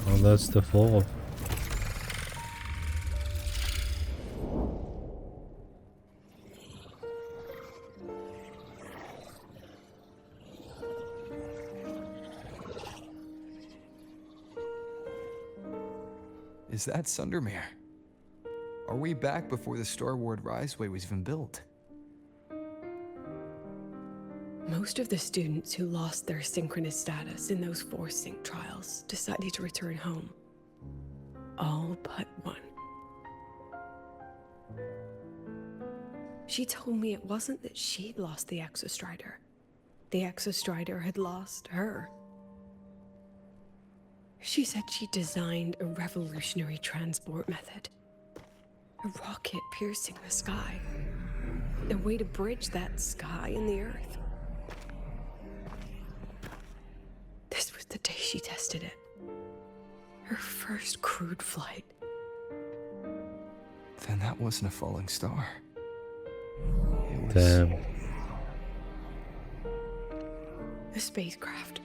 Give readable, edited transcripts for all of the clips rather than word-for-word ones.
Oh, that's the fall. Is that Sundermere? Are we back before the Starward Riseway was even built? Most of the students who lost their synchronous status in those force sync trials decided to return home. All but one. She told me it wasn't that she'd lost the Exostrider. The Exostrider had lost her. She said she designed a revolutionary transport method. A rocket piercing the sky. A way to bridge that sky and the Earth. This was the day she tested it. Her first crewed flight. Then that wasn't a falling star. It was... Damn. A spacecraft.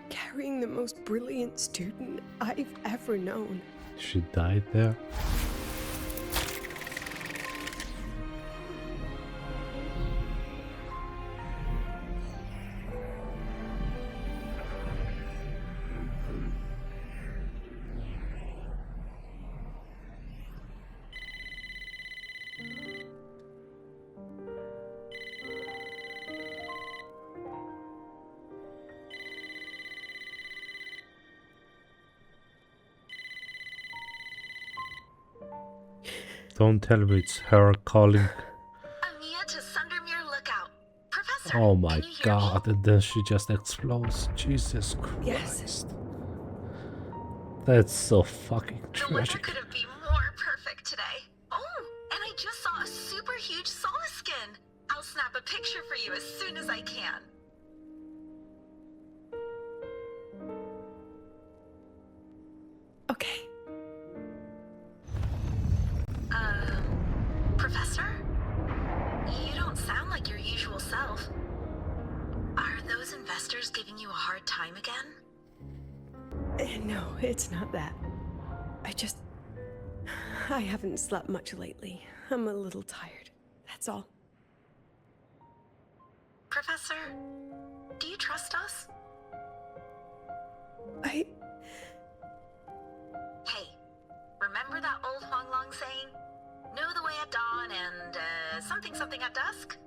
Carrying the most brilliant student I've ever known. She died there? Don't tell me it's her calling. Amiya to Sundermere Lookout. Professor, Oh my can you hear god, me? and then she just explodes. Jesus Christ. Yes. That's so fucking The weather tragic. could have been more perfect today. Oh, and I just saw a super huge Solaskin. I'll snap a picture for you as soon as I can. Okay. Professor? You don't sound like your usual self. Are those investors giving you a hard time again? No, it's not that. I haven't slept much lately. I'm a little tired. That's all. Professor, do you trust us? I... Hey, remember that old Huanglong saying? Know the way at dawn and, something at dusk?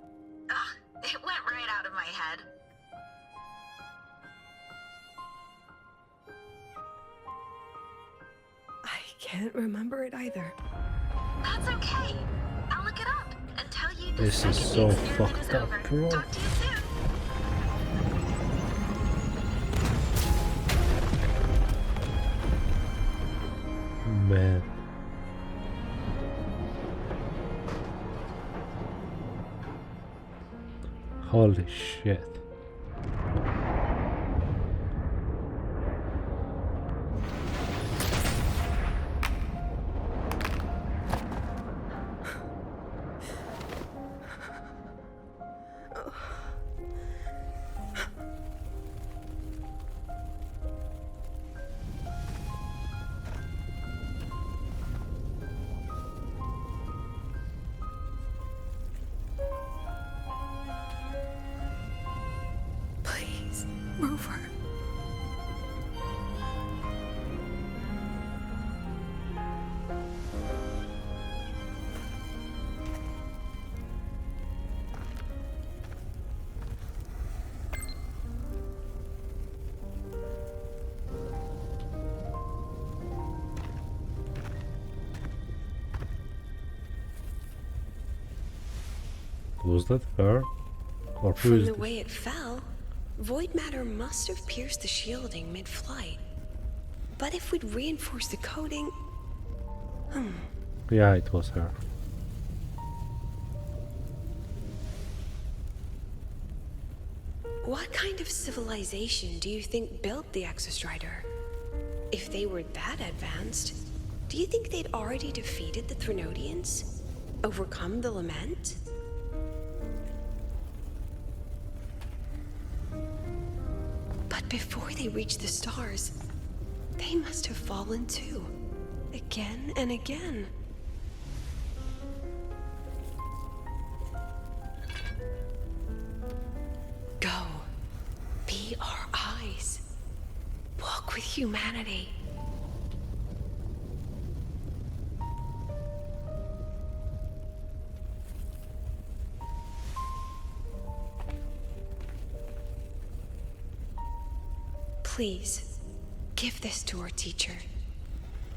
Ugh, it went right out of my head. I can't remember it either. That's okay. I'll look it up and tell you the This is second so the experiment fucked is up, over. bro. Talk to you soon. Man. Holy shit. Please, Rover. Was that her? Or who From is the this? way it fell, void matter must have pierced the shielding mid-flight. But if we'd reinforced the coating... Yeah, it was her. What kind of civilization do you think built the Exostrider? If they were that advanced, do you think they'd already defeated the Threnodians? Overcome the Lament? But before they reached the stars, They must have fallen too. Again and again. Go. Be our eyes. Walk with humanity. Please, give this to our teacher.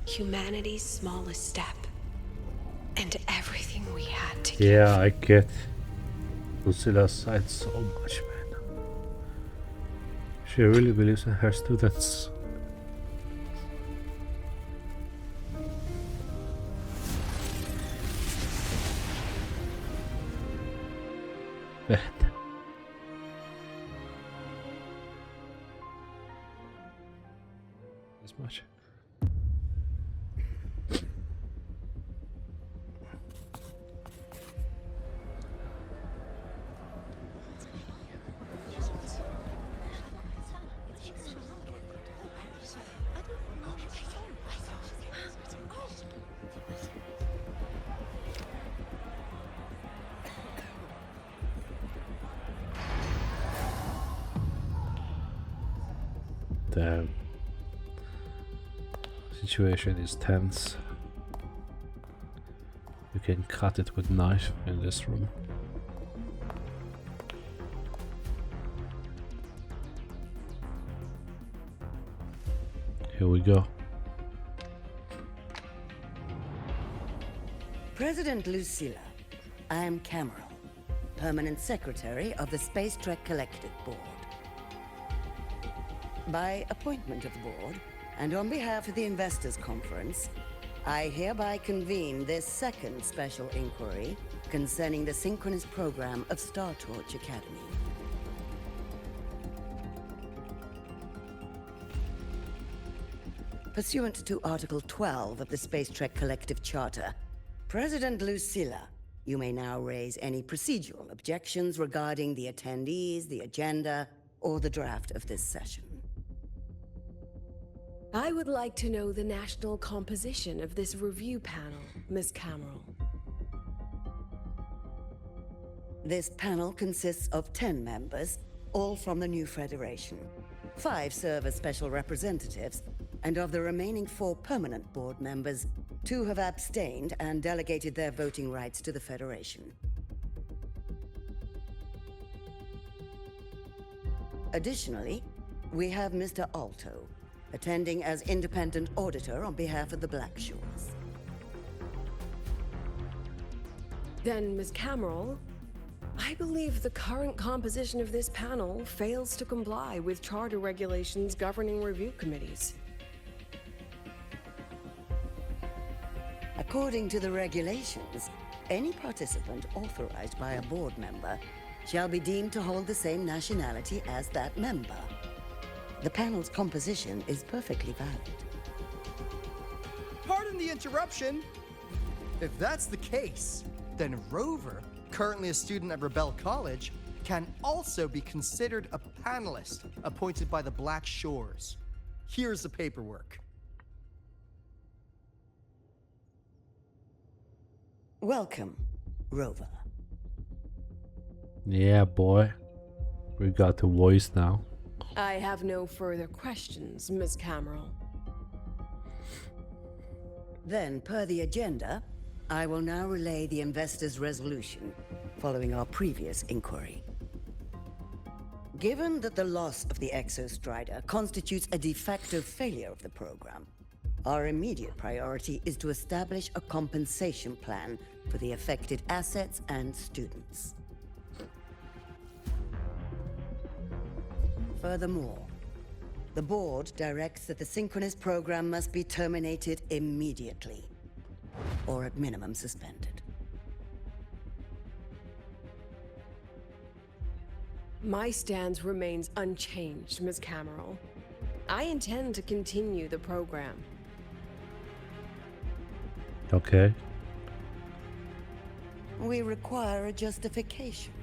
Humanity's smallest step. And everything we had to give. Yeah, I get Lucilla's side so much, man. She really believes in her students. Man. This much. Damn. Situation is tense. You can cut it with knife in this room. Here we go. President Lucilla, I am Cameron, Permanent Secretary of the Space Trek Collective Board. By appointment of the board, and on behalf of the Investors Conference, I hereby convene this second special inquiry concerning the synchronous program of Star Torch Academy. Pursuant to Article 12 of the Space Trek Collective Charter, President Lucilla, you may now raise any procedural objections regarding the attendees, the agenda, or the draft of this session. I would like to know the national composition of this review panel, Miss Cameron. This panel consists of 10 members, all from the new Federation. 5 serve as special representatives, and of the remaining 4 permanent board members, 2 have abstained and delegated their voting rights to the Federation. Additionally, we have Mr. Alto, attending as independent auditor on behalf of the Black Shores. Then, Ms. Cameron, I believe the current composition of this panel fails to comply with charter regulations governing review committees. According to the regulations, any participant authorized by a board member shall be deemed to hold the same nationality as that member. The panel's composition is perfectly valid. Pardon the interruption. If that's the case, then Rover, currently a student at Rebel College, can also be considered a panelist appointed by the Black Shores. Here's the paperwork. Welcome, Rover. Yeah, boy. We got the voice now. I have no further questions, Ms. Cameron. Then, per the agenda, I will now relay the investors' resolution following our previous inquiry. Given that the loss of the Exostrider constitutes a de facto failure of the program, our immediate priority is to establish a compensation plan for the affected assets and students. Furthermore, the board directs that the synchronous program must be terminated immediately, or at minimum suspended. My stance remains unchanged, Ms. Cameron. I intend to continue the program. Okay. We require a justification.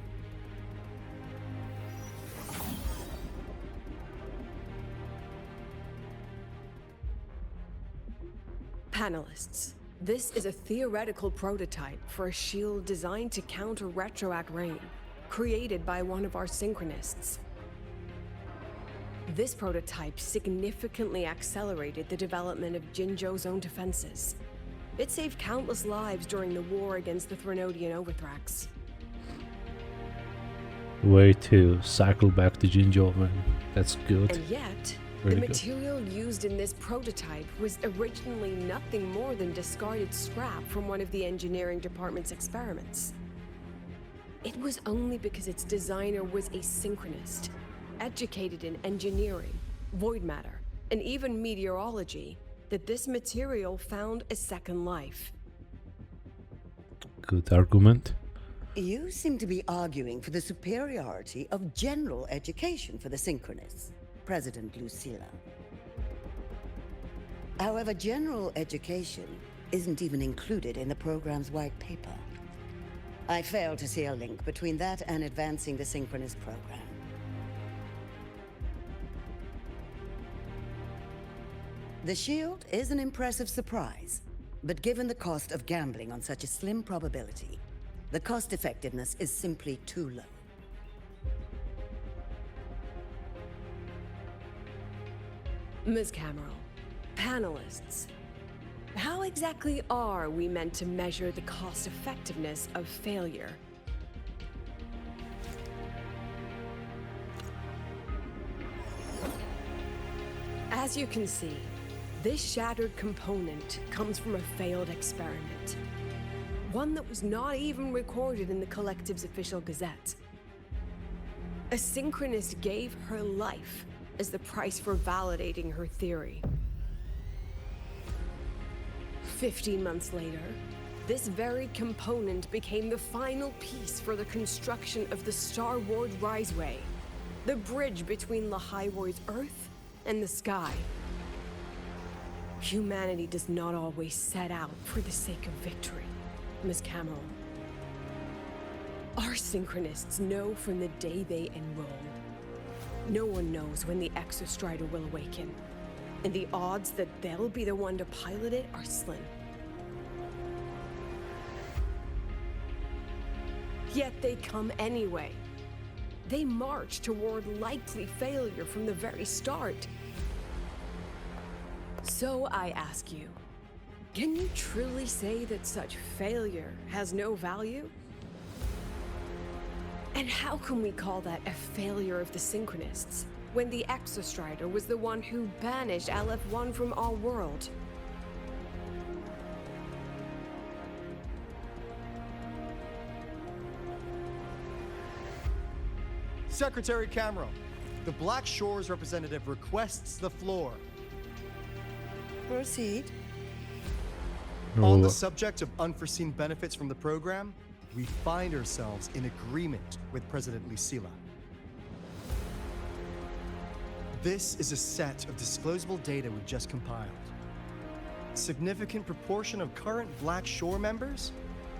Panelists, this is a theoretical prototype for a shield designed to counter retroact rain, created by one of our synchronists. This prototype significantly accelerated the development of Jinzhou's own defenses. It saved countless lives during the war against the Threnodian Overthrax. Way to cycle back to Jinzhou, man. That's good. And yet, Really the good. material used in this prototype was originally nothing more than discarded scrap from one of the engineering department's experiments. It was only because its designer was a synchronist, educated in engineering, void matter, and even meteorology, that this material found a second life. Good argument. You seem to be arguing for the superiority of general education for the synchronists, President Lucilla. However, general education isn't even included in the program's white paper. I fail to see a link between that and advancing the synchronist program. The shield is an impressive surprise, but given the cost of gambling on such a slim probability, the cost effectiveness is simply too low. Ms. Cameron, panelists, how exactly are we meant to measure the cost effectiveness of failure? As you can see, this shattered component comes from a failed experiment. One that was not even recorded in the Collective's official gazette. A synchronist gave her life as the price for validating her theory. 15 months later, this very component became the final piece for the construction of the Star Ward Riseway, the bridge between Lahaiwoi's Earth and the sky. Humanity does not always set out for the sake of victory, Ms. Cameron. Our synchronists know from the day they enroll. No one knows when the Exostrider will awaken, and the odds that they'll be the one to pilot it are slim. Yet they come anyway. They march toward likely failure from the very start. So I ask you, can you truly say that such failure has no value? And how can we call that a failure of the Synchronists, when the Exostrider was the one who banished LF1 from our world? Secretary Camero, the Black Shores representative requests the floor. Proceed. On the Oh, subject of unforeseen benefits from the program, we find ourselves in agreement with President Lucilla. This is a set of disclosable data we just compiled. Significant proportion of current Black Shore members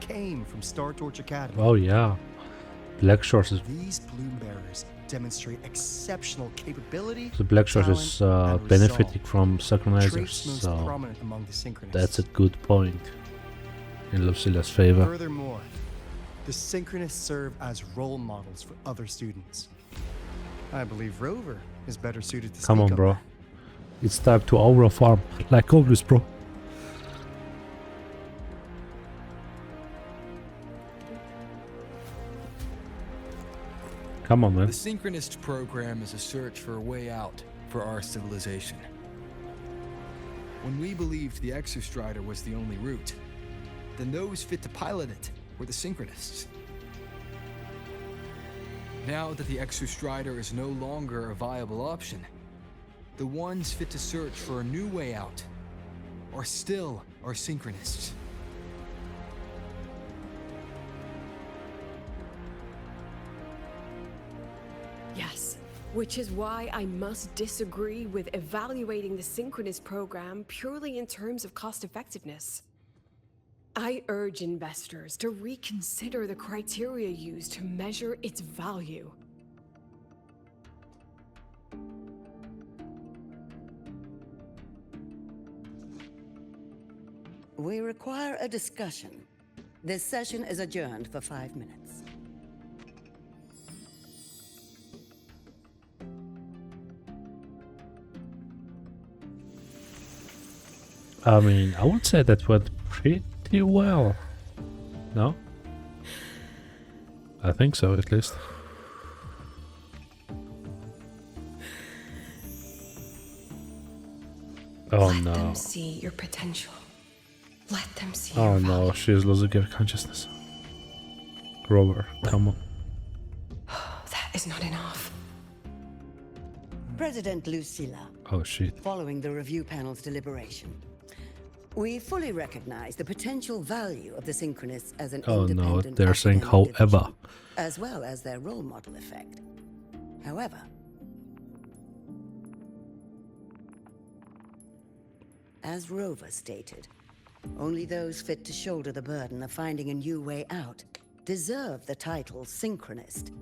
came from Star Torch Academy. oh yeah. Black Shores is These plume bearers demonstrate exceptional capability. the Black Shores is talent, and benefiting resolve. from synchronizers, Traits most so prominent among the synchronists. that's a good point in Lucilla's favor. Furthermore, the synchronists serve as role models for other students. I believe Rover is better suited to Come speak on, bro. that. It's time to our farm, like always, bro. Come on, man. The Synchronist program is a search for a way out for our civilization. When we believed the Exostrider was the only route, then those fit to pilot it were the Synchronists. Now that the Exostrider is no longer a viable option, the ones fit to search for a new way out are still our Synchronists. Yes, which is why I must disagree with evaluating the Synchronist program purely in terms of cost effectiveness. I urge investors to reconsider the criteria used to measure its value. We require a discussion. This session is adjourned for 5 minutes. I mean, I would say that went pretty well. No? I think so, at least. Oh Let no. them see your potential. Let them see Oh your no, value. she is losing her consciousness. Rover, come on. That is not enough. President Lucilla, Oh shit. following the review panel's deliberation, we fully recognize the potential value of the Synchronists as an Oh no, independent they're saying academic however. division, as well as their role model effect. However, as Rover stated, only those fit to shoulder the burden of finding a new way out deserve the title Synchronist.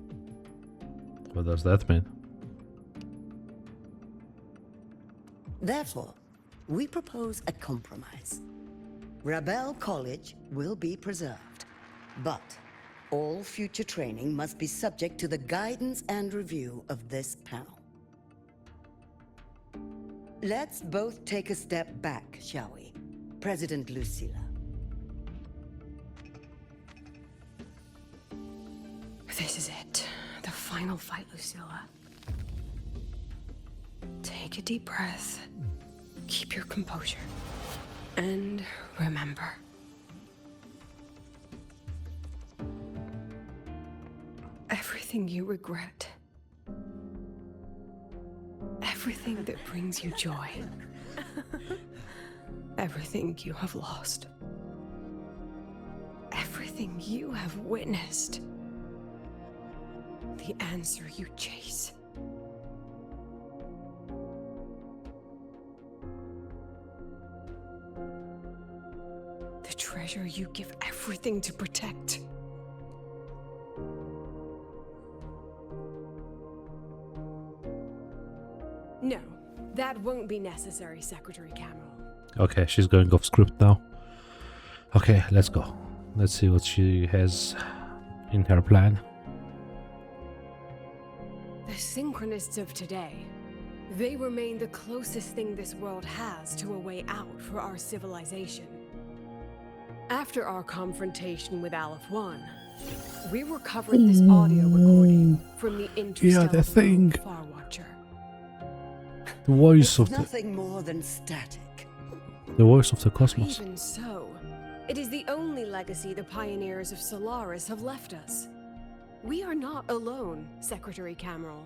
What does that mean? Therefore, we propose a compromise. Rebel College will be preserved, but all future training must be subject to the guidance and review of this panel. Let's both take a step back, shall we? President Lucilla. This is it. The final fight, Lucilla. Take a deep breath. Keep your composure. And remember. Everything you regret. Everything that brings you joy. Everything you have lost. Everything you have witnessed. The answer you chase. The treasure you give everything to protect. No, that won't be necessary, Secretary Cameron. Okay, she's going off script now. Okay, let's go. Let's see what she has in her plan. The Synchronists of today, they remain the closest thing this world has to a way out for our civilization. After our confrontation with Aleph 1, we recovered this audio recording from the interstellar the thing. Far Watcher. The voice of Nothing more than static. the voice of the cosmos. Even so, it is the only legacy the pioneers of Solaris have left us. We are not alone, Secretary Cameron.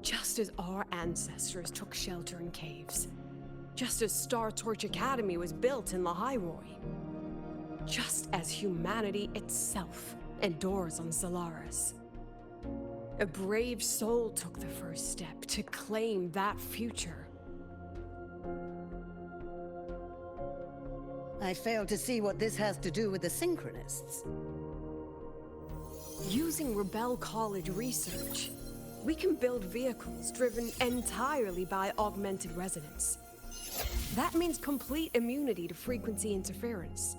Just as our ancestors took shelter in caves, just as Star Torch Academy was built in Lahairoi, just as humanity itself endures on Solaris, a brave soul took the first step to claim that future. I fail to see what this has to do with the Synchronists. Using Rebel College research, we can build vehicles driven entirely by augmented resonance. That means complete immunity to frequency interference.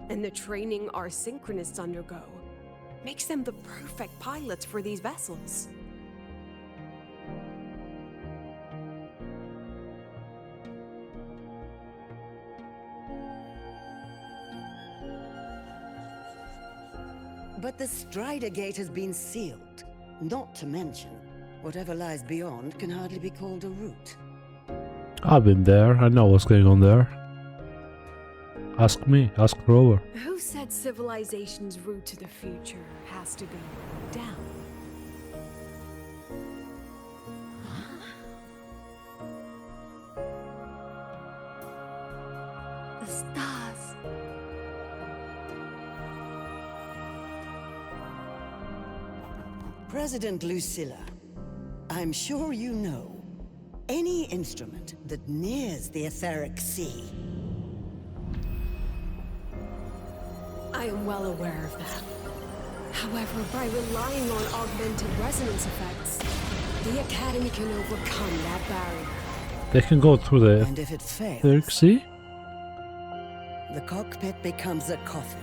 And the training our Synchronists undergo makes them the perfect pilots for these vessels. But the Strider Gate has been sealed. Not to mention, whatever lies beyond can hardly be called a route. I've been there. I know what's going on there. Ask me. Ask Rover. Who said civilization's route to the future has to go down? The stars. President Lucilla, I'm sure you know, any instrument that nears the etheric sea. I am well aware of that. However, by relying on augmented resonance effects, the Academy can overcome that barrier. They can go through the And if it fails, Xerxes? the cockpit becomes a coffin.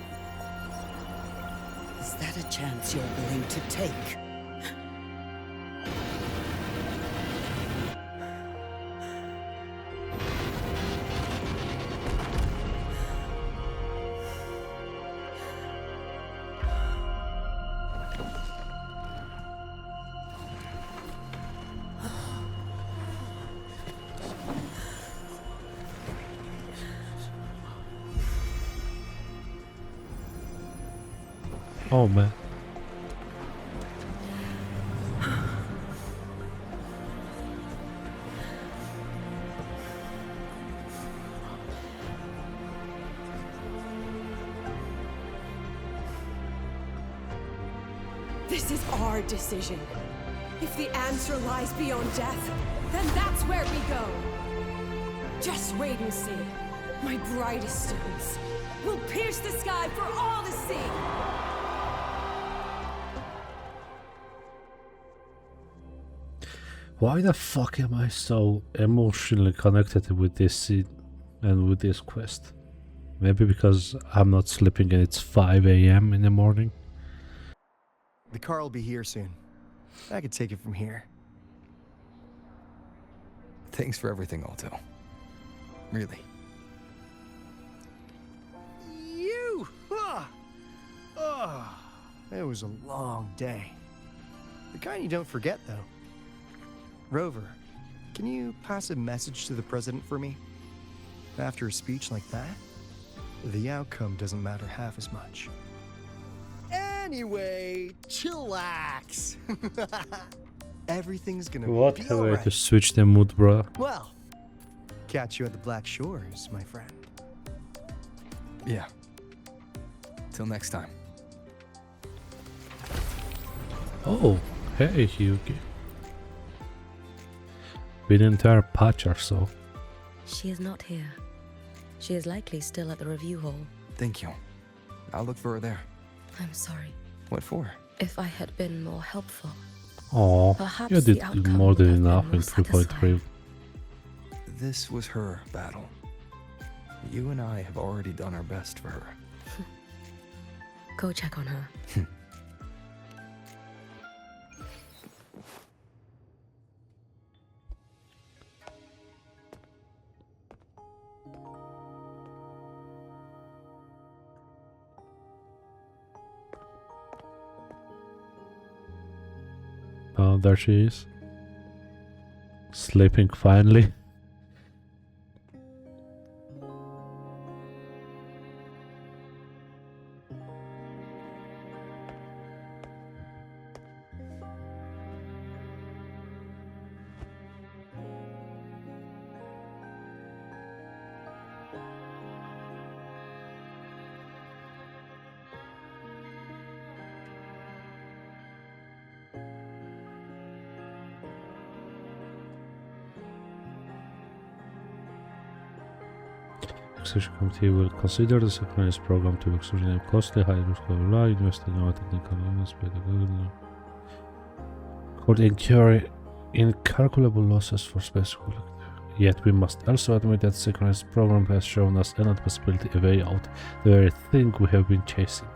Is that a chance you're willing to take? Oh man. This is our decision. If the answer lies beyond death, then that's where we go. Just wait and see. My brightest students will pierce the sky for all to see. Why the fuck am I so emotionally connected with this scene and with this quest? Maybe because I'm not sleeping and it's 5 a.m. in the morning. The car will be here soon. I could take it from here. Thanks for everything, Alto. Really. You! Oh, it was a long day. The kind you don't forget, though. Rover, can you pass a message to the president for me? After a speech like that, the outcome doesn't matter half as much. Anyway, chillax. Everything's gonna What be a way to alright. switch the mood, bro. Well, catch you at the Black Shores, my friend. Yeah. Till next time. Oh, hey Hyugi. Been in entire patch or so. She is not here. She is likely still at the review hall. Thank you. I'll look for her there. I'm sorry. What for? If I had been more helpful. Oh, Perhaps you the did outcome more than would have enough been in more 3.3. This was her battle. You and I have already done our best for her. Go check on her. Oh, there she is. Sleeping finally. Execution Committee will consider the synchronized program to be extremely costly, high risk of law, invest in our technical aspect, could incur incalculable losses for space collective. Yet we must also admit that the synchronized program has shown us another possibility, a way out, the very thing we have been chasing.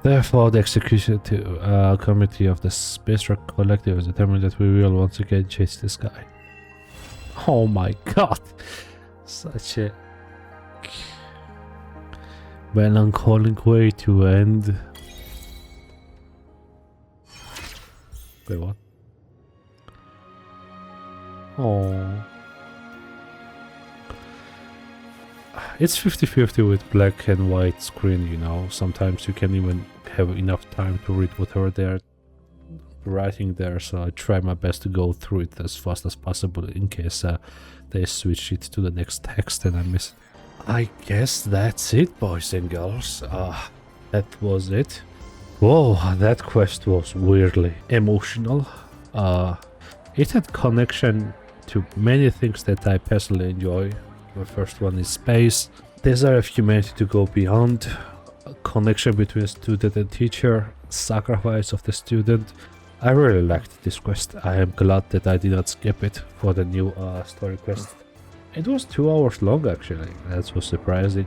Therefore, the executive committee of the Space Rock Collective has determined that we will once again chase the sky. Oh my god! Such a melancholic way to end. Wait, what? Oh. It's 50-50 with black and white screen, you know. Sometimes you can't even have enough time to read whatever they're writing there, so I try my best to go through it as fast as possible in case they switch it to the next text and I miss it. I guess that's it, boys and girls. That was it. Whoa, that quest was weirdly emotional. It had connection to many things that I personally enjoy. The first one is space, desire of humanity to go beyond, a connection between student and teacher, sacrifice of the student. I really liked this quest. I am glad that I did not skip it for the new story quest. It was 2 hours long actually. That was surprising.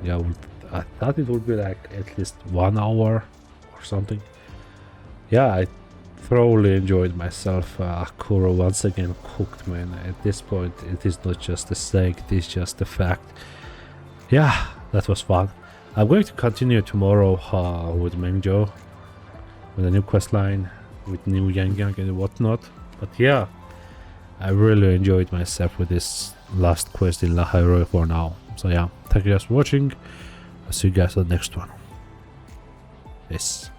I thought it would be like at least 1 hour or something. Yeah, I thoroughly enjoyed myself. Kuro once again cooked, man. At this point, it is not just a saying, it is just a fact. Yeah, that was fun. I'm going to continue tomorrow with Mengjo, with a new quest line, with new Yang Yang and whatnot. But yeah, I really enjoyed myself with this last quest in La Hyrule for now. So yeah, thank you guys for watching. I'll see you guys on the next one. Peace.